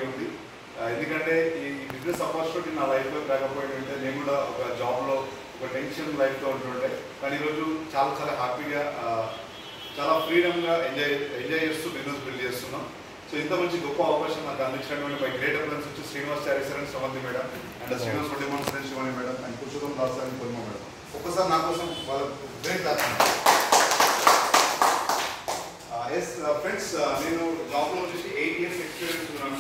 ఉంది. ఎందుకంటే ఈ బిజినెస్ ఆపర్చునిటీ నా లైఫ్లో లేకపోయిందంటే నేను కూడా ఒక జాబ్లో ఒక టెన్షన్ లైఫ్లో ఉంటుండే. కానీ ఈరోజు చాలా చాలా హ్యాపీగా చాలా ఫ్రీడమ్గా ఎంజాయ్ చేస్తూ బిజినెస్ బిల్డ్ చేస్తున్నాం. సో ఇంత మంచి గొప్ప అవకాశం నాకు అందించినటువంటి మై గ్రేట్ అప్లయన్స్ వచ్చి Srinivas Chari sir and Sravanthi madam and Srinivas demonstration Shivani madam and Purushottam Das అని కొల్మ మేడం. ఒక్కసారి నా కోసం వాళ్ళ గ్రేట్ క్లాస్. ఎస్ ఫ్రెండ్స్, నేను జాబ్లో వచ్చేసి 8 years ఎక్స్పీరియన్స్ ఉన్నాను.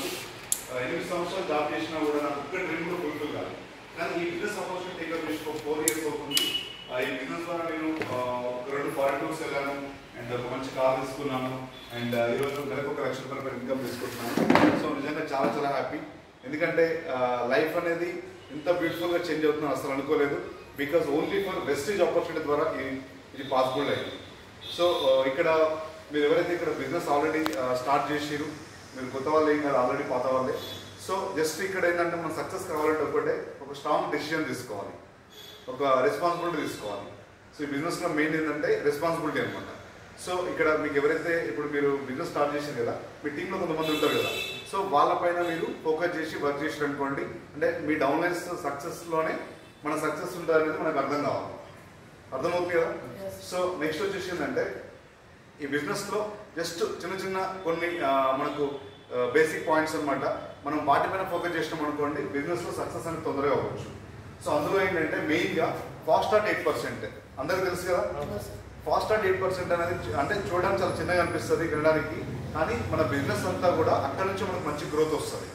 8 సంవత్సరాలు జాబ్ చేసినా కూడా నాకు ఒక్క డ్రీమ్ కూడా ఫుల్ఫిల్ కాదు. కానీ ఈ బిజినెస్ ఆపర్చునిటీ టేకప్ చేసి 4 years అవుతుంది. ఈ బిజినెస్ ద్వారా నేను 2 ఫారెన్ టూర్స్ వెళ్ళాను అండ్ ఒక మంచి కార్ తీసుకున్నాను అండ్ ఈరోజు నెలకు 1 లక్ష రూపాయల ఇన్కమ్ తీసుకుంటున్నాను. సో నిజంగా చాలా చాలా హ్యాపీ. ఎందుకంటే లైఫ్ అనేది ఇంత బ్యూటిఫుల్గా చేంజ్ అవుతుందని అసలు అనుకోలేదు. Because only for wastage opportunity ద్వారా ఇది పాసిబుల్ అయింది. సో ఇక్కడ మీరు ఎవరైతే ఇక్కడ బిజినెస్ ఆల్రెడీ స్టార్ట్ చేసిరు, మీరు కొత్త వాళ్ళు ఏం కాదు, ఆల్రెడీ పాత వాళ్ళే. సో జస్ట్ ఇక్కడ ఏంటంటే మనం సక్సెస్ కావాలంటే ఒకటే ఒక స్ట్రాంగ్ డెసిషన్ తీసుకోవాలి, ఒక రెస్పాన్సిబిలిటీ తీసుకోవాలి. సో ఈ బిజినెస్లో మెయిన్ ఏంటంటే రెస్పాన్సిబిలిటీ అనమాట. సో ఇక్కడ మీకు ఎవరైతే ఇప్పుడు మీరు బిజినెస్ స్టార్ట్ చేశారు కదా, మీ టీంలో కొంతమంది ఉంటారు కదా, సో వాళ్ళపైన మీరు ఫోకస్ చేసి వర్క్ చేసి అనుకోండి. అంటే మీ డౌన్లైన్స్ సక్సెస్లోనే మన సక్సెస్ ఉంటుంది అనేది మనకు అర్థం కావాలి. అర్థమవుతుంది కదా. సో నెక్స్ట్ వచ్చేసి ఏంటంటే ఈ బిజినెస్లో జస్ట్ చిన్న చిన్న కొన్ని మనకు బేసిక్ పాయింట్స్ అనమాట. మనం వాటిపైన ఫోకస్ చేసినాం అనుకోండి, బిజినెస్లో సక్సెస్ అనేది తొందరగా అవ్వచ్చు. సో అందులో ఏంటంటే మెయిన్గా ఫాస్ట్ స్టార్ట్ 8%. అందరికీ తెలుసు కదా, ఫాస్ట్ స్టార్ట్ 8% అనేది అంటే చూడడానికి చాలా చిన్నగా అనిపిస్తుంది వినడానికి, కానీ మన బిజినెస్ అంతా కూడా అక్కడ నుంచి మనకు మంచి గ్రోత్ వస్తుంది.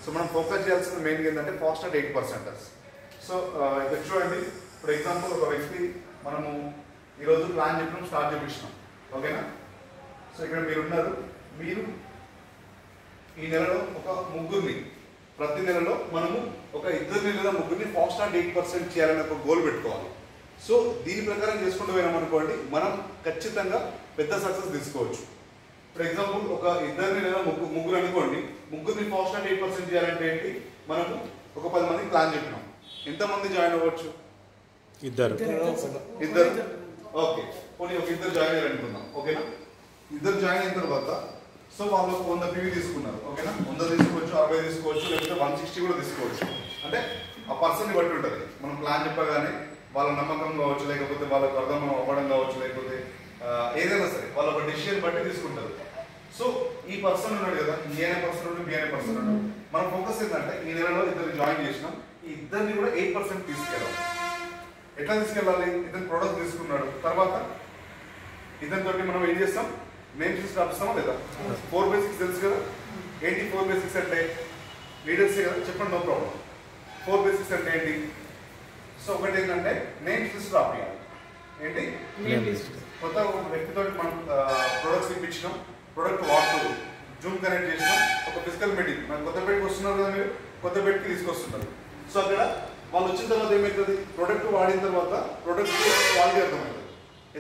సో మనం ఫోకస్ చేయాల్సింది మెయిన్గా ఏంటంటే ఫాస్ట్ స్టార్ట్ 8%. సో ఇక్కడ చూడండి, ఫర్ ఎగ్జాంపుల్ ఒక వ్యక్తి మనము ఈరోజు ప్లాన్ చెప్పినాం, స్టార్ట్ చేపించినాం, ఓకేనా. సో ఇక్కడ మీరు ఉన్నారు, మీరు ఈ నెలలో ఒక ముగ్గురిని, ప్రతి నెలలో మనము ఒక 2 లేదా 3 ఫాస్ట్ స్టార్ట్ 8% చేయాలని ఒక గోల్ పెట్టుకోవాలి. సో దీని ప్రకారం చేసుకుంటూ పోయినామనుకోండి, మనం ఖచ్చితంగా పెద్ద సక్సెస్ తీసుకోవచ్చు. ఫర్ ఎగ్జాంపుల్ ఒక 2 లేదా 3 అనుకోండి, 3 ఫాస్ట్ స్టార్ట్ 8% చేయాలంటే ఏంటి, మనము ఒక 10 మందికి ప్లాన్ చెప్పినాం. ఎంతమంది జాయిన్ అవ్వచ్చు? 2. ఓకే, పోనీ ఒక 2 జాయిన్ అయ్యారనుకుందాం, ఓకేనా. 2 జాయిన్ అయిన తర్వాత సో వాళ్ళు 100 PV తీసుకున్నారు, ఓకేనా. 100 తీసుకోవచ్చు, 60 తీసుకోవచ్చు, లేకపోతే 160 కూడా తీసుకోవచ్చు. అంటే ఆ పర్సన్ని బట్టి ఉంటుంది. మనం ప్లాన్ చెప్పగానే వాళ్ళ నమ్మకం కావచ్చు, లేకపోతే వాళ్ళకు అర్థం అవ్వడం కావచ్చు, లేకపోతే ఏదైనా సరే వాళ్ళ ఒక డెసిషన్ బట్టి తీసుకుంటారు. సో ఈ పర్సన్ ఉన్నాడు కదా, ఏ అనే పర్సన్ ఉన్నాడు, బి అనే పర్సన్ ఉన్నాడు. మన ఫోకస్ ఏంటంటే ఈ నెలలో 2 జాయిన్ చేసినాం, ఈ 2 కూడా 8% తీసుకెళ్ళాలి. ఎట్లా తీసుకెళ్ళాలి? ఇతను ప్రొడక్ట్ తీసుకున్నాడు, తర్వాత ఇతనితోటి మనం ఏం చేస్తాం, నేమ్స్ లిస్ట్ రాపిస్తామా లేదా? 4 బేసిక్స్ తెలుసు కదా. ఏంటి 4 బేసిక్స్ అంటే? లీడర్సే కదా, చెప్పండి, నో ప్రాబ్లం. 4 బేసిక్స్ అంటే ఏంటి? సో ఒకటి ఏంటంటే నేమ్స్ లిస్ట్ రాపియాలి. ఏంటి నేమ్ లిస్ట్? కొత్త ఒక వ్యక్తితో మనం ప్రొడక్ట్స్ ఇప్పించినాం, ప్రొడక్ట్ వాడుతూ జూమ్ కనెక్ట్ చేసినాం, ఒక ఫిజికల్ మీటింగ్. మనం కొత్తపేటకి వస్తున్నారు కదా, మీరు కొత్తపేటకి తీసుకొస్తున్నారు. సో అక్కడ వాళ్ళు వచ్చిన తర్వాత ఏమవుతుంది, ప్రొడక్ట్ వాడిన తర్వాత ప్రొడక్ట్ క్వాలిటీ అర్థమవుతుంది.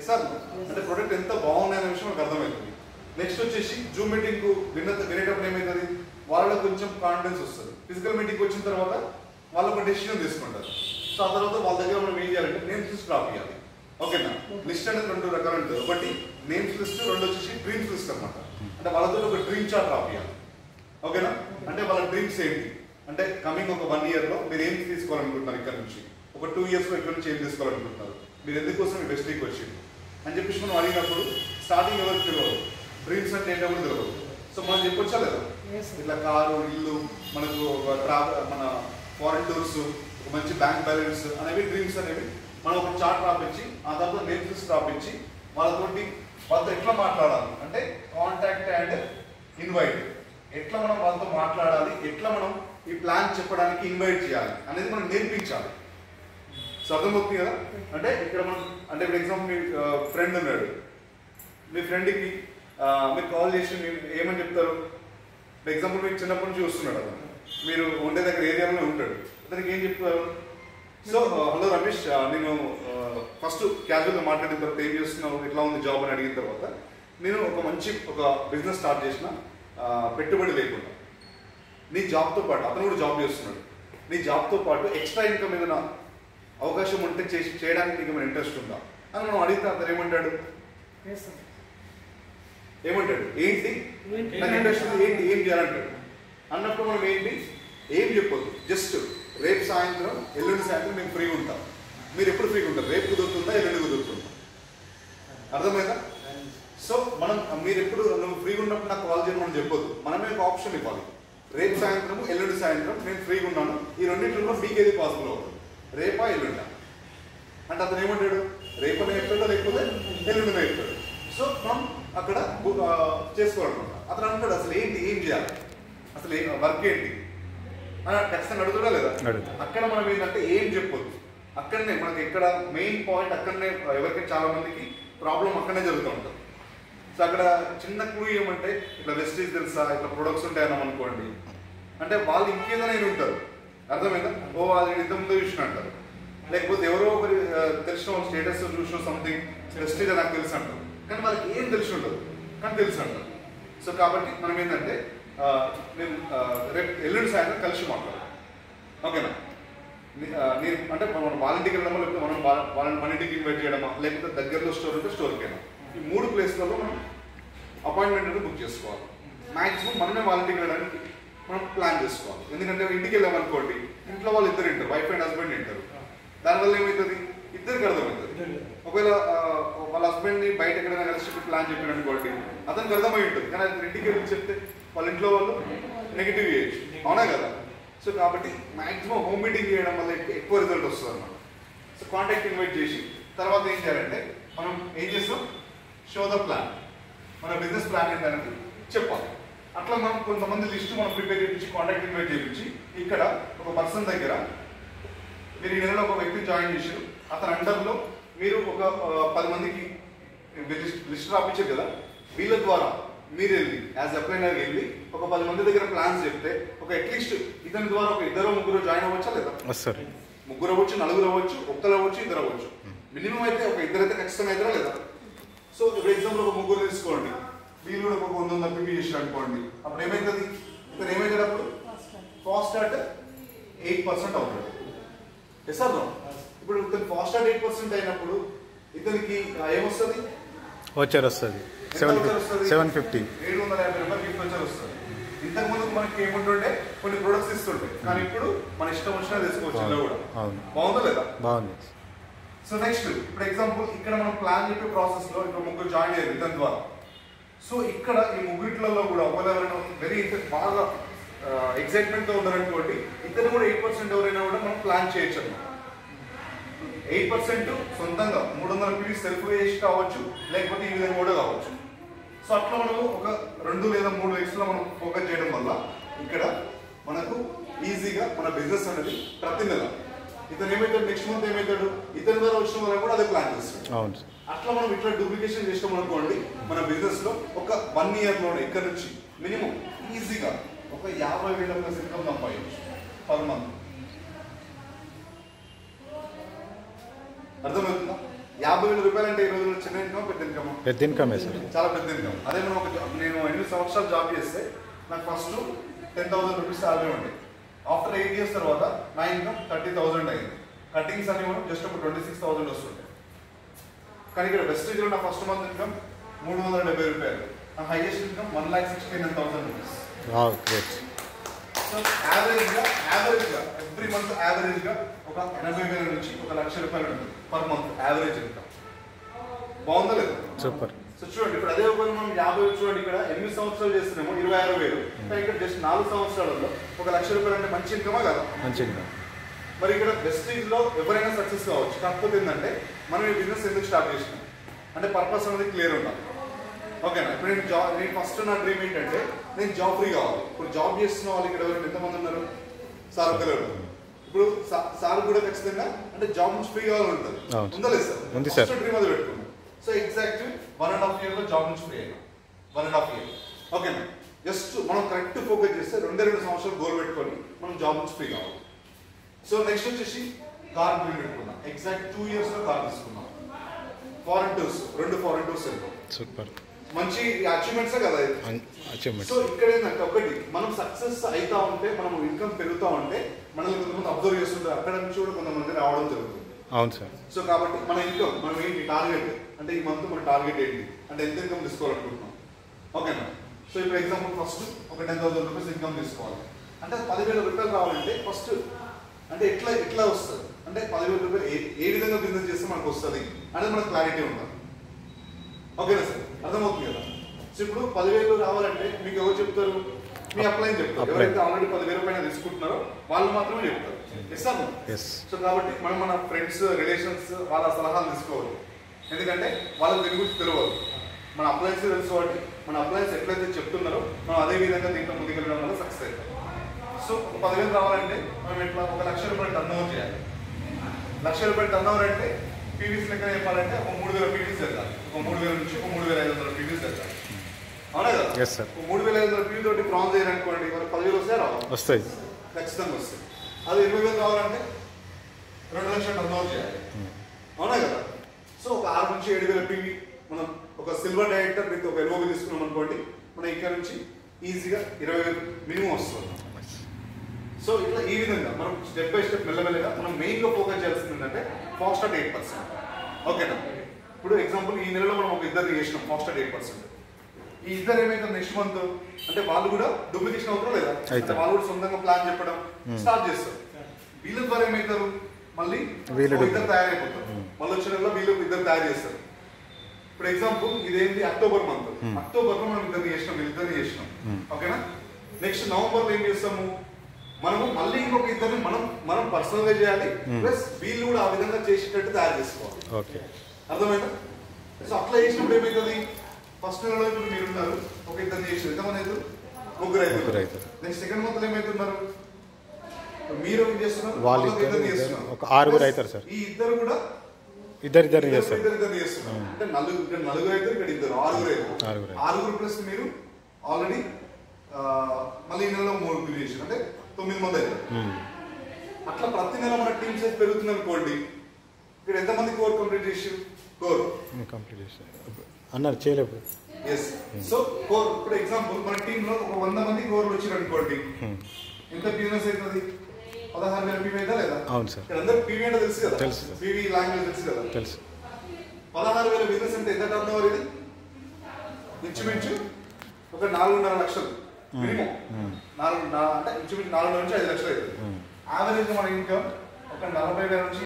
సార్ అంటే ప్రొడక్ట్ ఎంత బాగున్నాయనే విషయం మనకు అర్థమవుతుంది. నెక్స్ట్ వచ్చేసి జూమ్ మీటింగ్ వినేటప్పుడు ఏమవుతుంది, వాళ్ళకి కొంచెం కాన్ఫిడెన్స్ వస్తుంది. ఫిజికల్ మీటింగ్ వచ్చిన తర్వాత వాళ్ళు ఒక డెసిషన్ తీసుకుంటారు. సో ఆ తర్వాత వాళ్ళ దగ్గర మనం ఏం చేయాలంటే నేమ్స్ లిస్ట్ రాపియాలి, ఓకేనా. లిస్ట్ అనేది 2 రకాలు ఉంటుంది. ఒకటి నేమ్స్ లిస్ట్, 2 వచ్చేసి డ్రీమ్స్ లిస్ట్ అనమాట. అంటే వాళ్ళతో ఒక డ్రీమ్ చార్ట్ రాపియాలి, ఓకేనా. అంటే వాళ్ళ డ్రీమ్స్ ఏంటి అంటే కమింగ్ ఒక 1 yearలో మీరు ఏం తీసుకోవాలనుకుంటున్నారు, ఇక్కడ నుంచి ఒక 2 yearsలో ఇక్కడ నుంచి ఏం తీసుకోవాలనుకుంటున్నారు, మీరు ఎందుకోసం ఈ వెస్ట్కి వచ్చింది అని చెప్పేసి మనం అడిగినప్పుడు స్టార్టింగ్ ఎవరికి తెలియదు, డ్రీమ్స్ అంటే ఏంటో కూడా తెలియదు. సో మనం చెప్పొచ్చా లేదా, ఇట్లా కారు, ఇల్లు, మనకు మన ఫారెన్ టూర్స్, ఒక మంచి బ్యాంక్ బ్యాలెన్స్ అనేవి డ్రీమ్స్ అనేవి మనం ఒక చార్ట్ రాపించి ఆ తర్వాత నేమ్స్ లిస్ట్ రాపించి వాళ్ళతో ఎట్లా మాట్లాడాలి అంటే కాంటాక్ట్ అండ్ ఇన్వైట్, ఎట్లా మనం వాళ్ళతో మాట్లాడాలి, ఎట్లా మనం ఈ ప్లాన్ చెప్పడానికి ఇన్వైట్ చేయాలి అనేది మనం నేర్పించాలి. సో అర్థమవుతుంది కదా. అంటే ఇక్కడ మనం అంటే ఇప్పుడు ఎగ్జాంపుల్ మీ ఫ్రెండ్ ఉన్నాడు, మీ ఫ్రెండ్కి మీరు కాల్ చేసి మీరు ఏమని చెప్తారు? ఫర్ ఎగ్జాంపుల్ మీకు చిన్నప్పటి నుంచి వస్తున్నాడు, అతను మీరు ఉండే దగ్గర ఏరియాలోనే ఉంటాడు, అతనికి ఏం చెప్తారు? సో హలో రమేష్, నేను ఫస్ట్ క్యాజువల్గా మాట్లాడిన తర్వాత ఏం చేస్తున్నావు, ఎట్లా ఉంది జాబ్ అని అడిగిన తర్వాత నేను ఒక బిజినెస్ స్టార్ట్ చేసిన పెట్టుబడి లేకుండా, నీ జాబ్తో పాటు అతను కూడా జాబ్ చేస్తున్నాడు, నీ జాబ్తో పాటు ఎక్స్ట్రా ఇన్కమ్ ఏదైనా అవకాశం ఉంటే చేయడానికి నీకు ఏమైనా ఇంట్రెస్ట్ ఉందా అని మనం అడిగితే అతను ఏమంటాడు? ఏంటి నాకు ఇంట్రెస్ట్ ఉంది, ఏంటి ఏం చేయాలంటాడు. అన్నప్పుడు మనం ఏంటి ఏం చెప్పొద్దు, జస్ట్ రేపు సాయంత్రం ఎల్లుండి సాయంత్రం నేను ఫ్రీగా ఉంటాను. మీరు ఎప్పుడు ఫ్రీగా ఉంటారు? రేపు కుదురుతుందా, ఎల్లుండి కుదురుతుందా? అర్థమైందా? సో మనం మీరు ఎప్పుడు నువ్వు ఫ్రీగా ఉన్నప్పుడు నాకు కాల్ చేయడం మనం చెప్పొద్దు, మనమే ఒక ఆప్షన్ ఇవ్వాలి. రేపు సాయంత్రం ఎల్లుండి సాయంత్రం నేను ఫ్రీగా ఉన్నాను, ఈ రెండింటిలో మీకు ఏది పాసిబుల్ అవుతుంది, రేపా ఎల్లుండా అంటే అతను ఏమంటాడు, రేపనే చెప్తాడో లేకపోతే ఎల్లుండినే చెప్తాడు. సో మనం అక్కడ చేసుకోవాలనుకుంటా. అతను అంటాడు అసలు ఏంటి, ఏం చేయాలి, అసలు వర్క్ ఏంటి అని ఖచ్చితంగా అడుగుతాడా లేదా? అక్కడ మనం ఏంటంటే ఏం చెప్పొద్దు, అక్కడనే మనకి ఎక్కడ మెయిన్ పాయింట్ అక్కడనే ఎవరికైనా చాలా మందికి ప్రాబ్లం అక్కడనే జరుగుతూ ఉంటుంది. సో అక్కడ చిన్న క్లూ ఏమంటే ఇట్లా వెస్టేజ్ తెలుసా, ఇట్లా ప్రొడక్ట్స్ ఉంటాయన్నాం అనుకోండి, అంటే వాళ్ళు ఇంకేదైనా ఉంటారు. అర్థమైందా? ఓ వాళ్ళు ఇంతకుముందు చూసిన అంటారు, లేకపోతే ఎవరో ఒకరి తెలిసిన స్టేటస్ చూసిన సంథింగ్ వెస్టేజ్ నాకు తెలుసు అంటారు, కానీ వాళ్ళకి ఏం తెలిసి ఉండదు కానీ తెలుసు అంటారు. సో కాబట్టి మనం ఏంటంటే నేను రేపు ఎల్లుండి సాయంత్రం కలిసి మాట్లాడాలి, ఓకేనా? నేను అంటే మనం వాలంటీర్కి వెళ్ళడమా, లేకపోతే మనం వాళ్ళని మన ఇంటికి ఇన్వైట్ చేయడమా, లేకపోతే దగ్గరలో స్టోర్ ఉంటే స్టోర్కి వెళ్ళాం. ఈ 3 ప్లేస్లలో మనం అపాయింట్మెంట్ అనేది బుక్ చేసుకోవాలి. మ్యాక్సిమం మనమే వాలంటీర్కి వెళ్ళడానికి మనం ప్లాన్ చేసుకోవాలి. ఎందుకంటే ఇంటికి వెళ్ళామనుకోండి, ఇంట్లో వాళ్ళు ఇద్దరు వింటారు, వైఫ్ అండ్ హస్బెండ్ వింటారు. దానివల్ల ఏమవుతుంది, ఇద్దరికి అర్థమవుతుంది. ఒకవేళ వాళ్ళ హస్బెండ్ని బయట ఎక్కడైనా కలిసి ప్లాన్ చెప్పారు అనుకోండి, అతనికి అర్థమై ఉంటుంది. కానీ అది ఇంటికి వెళ్ళి చెప్తే వాళ్ళ ఇంట్లో వాళ్ళు నెగిటివ్ చేయొచ్చు, అవునా కదా? సో కాబట్టి మ్యాక్సిమం హోమ్ మీటింగ్ చేయడం వల్ల ఎక్కువ రిజల్ట్ వస్తుంది అన్నమాట. సో కాంటాక్ట్ ఇన్వైట్ చేసి తర్వాత ఏం చేయాలంటే మనం ఏం చేస్తాం, షో ద ప్లాన్, మన బిజినెస్ ప్లాన్ ఏంటనేది చెప్పాలి. అట్లా మనం కొంతమంది లిస్ట్ మనం ప్రిపేర్ చేయించి కాంటాక్ట్ ఇన్వైట్ చేయించి ఇక్కడ ఒక పర్సన్ దగ్గర మీరు ఈ నెలలో ఒక వ్యక్తిని జాయిన్ చేశారు, అతని అండర్లో మీరు ఒక 10 మందికి లిస్ట్ రాపించారు కదా, వీళ్ళ ద్వారా మీరు వెళ్ళి యాజ్ అప్లైనర్ వెళ్ళి ఒక 10 మంది దగ్గర ప్లాన్స్ చెప్తే ఒక అట్లీస్ట్ ఇతని ద్వారా ఒక 2-3 జాయిన్ అవ్వచ్చా లేదా? 3 అవ్వచ్చు, 4 అవ్వచ్చు, 1 అవ్వచ్చు, 2 అవ్వచ్చు. మినిమం అయితే ఒక 2 అయితే ఖచ్చితంగా అవుతారా లేదా? సో ఇప్పుడు ఎగ్జాంపుల్ ఒక 3 తీసుకోండి, వీళ్ళు కూడా ఒక 100 పిపి చేసారు అనుకోండి, అప్పుడు ఏమవుతుంది, ఇతను ఏమవుతాడు, అప్పుడు ఫాస్ట్ అట్ 8% అవుతాడు. ఎస్ అర్థం? ఇప్పుడు ఇతను ఫాస్ట్ అట్ 8% అయినప్పుడు ఇతనికి ఏమొస్తుంది, వచ్చారు వస్తుంది 750 రూపాయలు గిఫ్ట్ వచ్చారు వస్తుంది. ఇంతకు ముందు మనకి ఏముంటుండే కొన్ని ప్రొడక్ట్స్ ఇస్తుంటే, కానీ ఇప్పుడు మన ఇష్టం వచ్చినా తీసుకోవచ్చు. ఇలా కూడా బాగుందా లేదా? బాగుంది. సో నెక్స్ట్ ఇప్పుడు ఎగ్జాంపుల్ ఇక్కడ మనం ప్లాన్ చెప్పే ప్రాసెస్ లో ఇక్కడ 3 జాయిన్ అయ్యారు ఇతని ద్వారా. సో ఇక్కడ ఈ 3 కూడా ఎవరైనా వెరీ బాగా ఎక్సైట్మెంట్ తో ఉన్నారనుకోండి, ఇతను కూడా 8% ఎవరైనా కూడా మనం ప్లాన్ చేయొచ్చు అన్నమాట. 8% సొంతంగా 300 పిపి సెల్ఫ్ చేసి కావచ్చు, లేకపోతే ఈ విధంగా కూడా కావచ్చు. సో అట్లా మనము ఒక 2 లేదా 3 వీక్స్లో మనం ఫోకస్ చేయడం వల్ల ఇక్కడ మనకు ఈజీగా మన బిజినెస్ అనేది ప్రతి నెల ఇతను ఏమవుతాడు, నెక్స్ట్ మంత్ ఏమవుతాడు, ఇతని ద్వారా వచ్చిన వల్ల కూడా అదే ప్లాన్ చేస్తాడు. అట్లా మనం ఇట్లా డూప్లికేషన్ చేసాం అనుకోండి, మన బిజినెస్ లో ఒక 1 ఇయర్లోనే ఇక్కడ నుంచి మినిమం ఈజీగా ఒక 50,000 ఇన్కమ్ సంపాదించు పర్ మంత్. అర్థమవుతుందా? 50,000 రూపాయలు అంటే ఈ రోజుల్లో చిన్న ఇన్కమ్, పెద్ద ఇన్కమ్? పెద్ద ఇన్కమ్, చాలా పెద్ద ఇన్కమ్. అదే మనం నేను 8 సంవత్సరాలు జాబ్ చేస్తే నాకు ఫస్ట్ 10,000 రూపీస్ సాలరీ ఉండే. ఆఫ్టర్ 8 ఇయర్స్ తర్వాత నా ఇన్కమ్ 30,000 అయింది. కటింగ్స్ అని మనం జస్ట్ ఒక 26,000 వస్తుండే. కానీ ఇక్కడ వెస్టేజ్లో నా ఫస్ట్ మంత్ ఇన్కమ్ 370 రూపాయలు, నా హైయెస్ట్ ఇన్కమ్ 1,69,000 రూపీస్. సో యావరేజ్గా ఎవ్రీ మంత్ యావరేజ్గా ఒక 80,000 నుంచి 1,00,000 రూపాయలు ఉంటుంది పర్ మంత్ యావరేజ్ ఇన్కమ్. బాగుందా లేదా? సూపర్. సో చూడండి, ఇప్పుడు అదే ఒక మనం 50 చూడండి, ఇక్కడ 8 సంవత్సరాలు చేస్తున్నాము 26,000, కానీ ఇక్కడ జస్ట్ 4 సంవత్సరాలలో 1,00,000 రూపాయలు అంటే మంచి ఇన్కమా కదా? మంచి ఇన్కమ్. మరి ఇక్కడ వెస్టేజ్ లో ఎవరైనా సక్సెస్ కావచ్చు. కాకపోతే ఏంటంటే మనం ఈ బిజినెస్ ఎందుకు స్టార్ట్ చేసినాం అంటే పర్పస్ అనేది క్లియర్ ఉండాలి, ఓకేనా? ఇప్పుడు నేను ఫస్ట్ నా డ్రీమ్ ఏంటంటే నేను జాబ్ ఫ్రీ కావాలి. ఇప్పుడు జాబ్ చేస్తున్న వాళ్ళు ఇక్కడ ఎవరైనా ఎంతమంది ఉన్నారు? సార్ ఒకరు. ఇప్పుడు సార్ కూడా ఖచ్చితంగా అంటే జాబ్ నుంచి ఫ్రీ కావాలని ఉంటుంది, ఉందా లేదు సార్? ఫస్ట్ డ్రీమ్ అది పెట్టుకున్నాం. సో ఎగ్జాక్ట్ 1.5 ఇయర్ లో జాబ్ నుంచి ఫ్రీ అయినా 1.5 ఇయర్, ఓకేనా? జస్ట్ మనం కరెక్ట్ ఫోకస్ చేస్తే 2 సంవత్సరాలు గోల్ పెట్టుకొని మనం జాబ్ నుంచి ఫ్రీ కావాలి. సో నెక్స్ట్ వచ్చేసి కార్ డ్రీమ్ పెట్టుకున్నాం. ఎగ్జాక్ట్ 2 ఇయర్స్ లో కార్ తీసుకున్నాం. ఫారెన్ టూర్స్, 2 ఫారెన్ టూర్స్ వెళ్తాం. సూపర్, మంచి అచీవ్మెంట్స్ కదా. సో ఇక్కడ ఏంటంటే ఒకటి మనం సక్సెస్ అవుతా ఉంటే, మనం ఇన్కమ్ పెరుగుతూ ఉంటే మనల్ని కొంతమంది అబ్జర్వ్ చేస్తుంటారు, అక్కడ నుంచి కూడా కొంతమంది రావడం జరుగుతుంది. అవును సార్. సో కాబట్టి మన ఇన్కమ్ మనం ఏంటి టార్గెట్ అంటే ఈ మంత్ మన టార్గెట్ ఏంటి అంటే ఎంత ఇన్కమ్ తీసుకోవాలనుకుంటున్నాం, ఓకేనా? సో ఇప్పుడు ఎగ్జాంపుల్ ఫస్ట్ ఒక ఒక 10,000 రూపీస్ ఇన్కమ్ తీసుకోవాలి. అంటే 10,000 రూపాయలు రావాలంటే ఫస్ట్ అంటే ఎట్లా వస్తుంది అంటే 10,000 రూపాయలు ఏ విధంగా బిజినెస్ చేస్తే మనకు వస్తుంది అనేది మనకు క్లారిటీ ఉండాలి. ఓకేనా సార్, అర్థమవుతుంది కదా. సో ఇప్పుడు 10,000 రావాలంటే మీకు ఎవరు చెప్తారు? మీ అప్లైన్ చెప్తారు. ఎవరైతే ఆల్రెడీ 10,000 పైన తీసుకుంటున్నారో వాళ్ళు మాత్రమే చెప్తారు. ఇస్తాను. సో కాబట్టి మనం మన ఫ్రెండ్స్ రిలేషన్స్ వాళ్ళ సలహాలు తీసుకోవాలి. ఎందుకంటే వాళ్ళకి దీని గురించి తెలియదు. మన అప్లయన్స్ తెలుసు కాబట్టి మన అప్లయన్స్ ఎట్లయితే చెప్తున్నారో మనం అదే విధంగా దీంట్లో ముందుకెళ్ళడం వల్ల సక్సెస్ అవుతాం. సో 10,000 రావాలంటే మనం ఎట్లా 1,00,000 రూపాయలు టర్న్ ఓవర్ చేయాలి. 1,00,000 రూపాయలు టర్న్ ఓవర్ అంటే పీవీస్ లెక్క చెప్పాలంటే ఒక 3,000 పీవీస్ వెళ్తారు. ఒక 3,000 నుంచి ఒక 3,500 పీవీస్ వెళ్తారు. అవునా కదా? 3,500 పీవీ తోటి ప్రాన్స్ చేయాలనుకోండి మనకు 10,000 వస్తాయి రావాలి? వస్తాయి, ఖచ్చితంగా వస్తాయి. అది 20,000 రావాలంటే 2,00,000 టర్న్ ఓవర్ చేయాలి. అవునా కదా? సో ఒక 6 నుంచి 7,000 పీవీ మనం ఒక సిల్వర్ డైరెక్టర్ విత్ ఒక ఎల్ఓబి తీసుకున్నాం అనుకోండి, మనం ఇక్కడ నుంచి ఈజీగా 20,000 మినిమం వస్తుంది. సో ఇట్లా ఈ విధంగా మనం స్టెప్ బై స్టెప్ మెల్లమెల్లగా మనం మెయిన్గా ఫోకస్ చేయాల్సింది ఏంటంటే ఫాస్ట్ అట్ 8%. ఓకేనా? ఇప్పుడు ఎగ్జాంపుల్ ఈ నెలలో మనం ఒక ఇద్దరు చేసినాం ఫాస్ట్ అట్ 8%. ఈ ఇద్దరు ఏమైతే నెక్స్ట్ మంత్ అంటే వాళ్ళు కూడా డూప్లికేషన్ అవుతారు లేదా, అంటే వాళ్ళు కూడా సొంతంగా ప్లాన్ చెప్పడం స్టార్ట్ చేస్తారు. వీళ్ళ ద్వారా ఏమవుతారు, మళ్ళీ ఇద్దరు తయారైపోతారు. మళ్ళీ వచ్చిన నెలలో వీళ్ళు ఇద్దరు తయారు చేస్తారు. ఇప్పుడు ఎగ్జాంపుల్ ఇదేంటి అక్టోబర్ మంత్, అక్టోబర్ లో మనం ఇద్దరు చేసినాం. ఓకేనా? నెక్స్ట్ నవంబర్ లో ఏం చేస్తాము, మనము మళ్ళీ ఇంకొక ఇద్దరిని మనం పర్సనల్ గా చేయాలి, ప్లస్ వీళ్ళు కూడా ఆ విధంగా చేసేటట్టు తయారు చేసుకోవాలి. అర్థమైందా? సో అట్లా చేసినప్పుడు ఏమవుతుంది, ఫస్ట్ నెలలో ఇప్పుడు మీరున్నారు ఒక ఇద్దరిని చేసి ఎంతమంది అవుతారు, ముగ్గురు అవుతారు. నెక్స్ట్ సెకండ్ మంత్ ఏమవుతున్నారు, మీరు ఏం చేస్తున్నారు, ఇద్దరు చేస్తున్నారు, ఒక 6 అవుతారు సార్. ఈ ఇద్దరు కూడా ఇద్దరు చేస్తున్నారు. అంటే నలుగురు అయితే ఇక్కడ ఇద్దరు 6 ప్లస్ మీరు ఆల్రెడీ మళ్ళీ ఈ నెలలో 3 బిల్ చేసి అంటే 9 మంది అవుతారు. అట్లా ప్రతి నెల మన టీమ్ సైజ్ పెరుగుతుంది అనుకోండి. ఇక్కడ ఎంతమంది కోర్ కంప్లీట్ చేసి అన్నారు చేయలేదు. ఎస్. సో కోర్ ఇప్పుడు ఎగ్జాంపుల్ మన టీంలో ఒక 100 మంది కోర్లు వచ్చారు అనుకోండి, ఎంత బిజినెస్ అవుతుంది, 16,000 పీవీ అవుతా లేదా? అవును సార్. ఇక్కడ అందరూ పీవీ అంటే తెలుసు కదా, తెలుసు. పీవీ లాంగ్వేజ్ తెలుసు కదా, తెలుసు. 16,000 బిజినెస్ అంటే ఎంత టర్న్ ఓవర్ ఇది? ఇంచుమించు ఒక 4.5 లక్షలు మినిమం. అంటే ఇంచుమించు 4.5 నుంచి 5 లక్షలు అవుతుంది. యావరేజ్ మన ఇన్కమ్ ఒక 40,000 నుంచి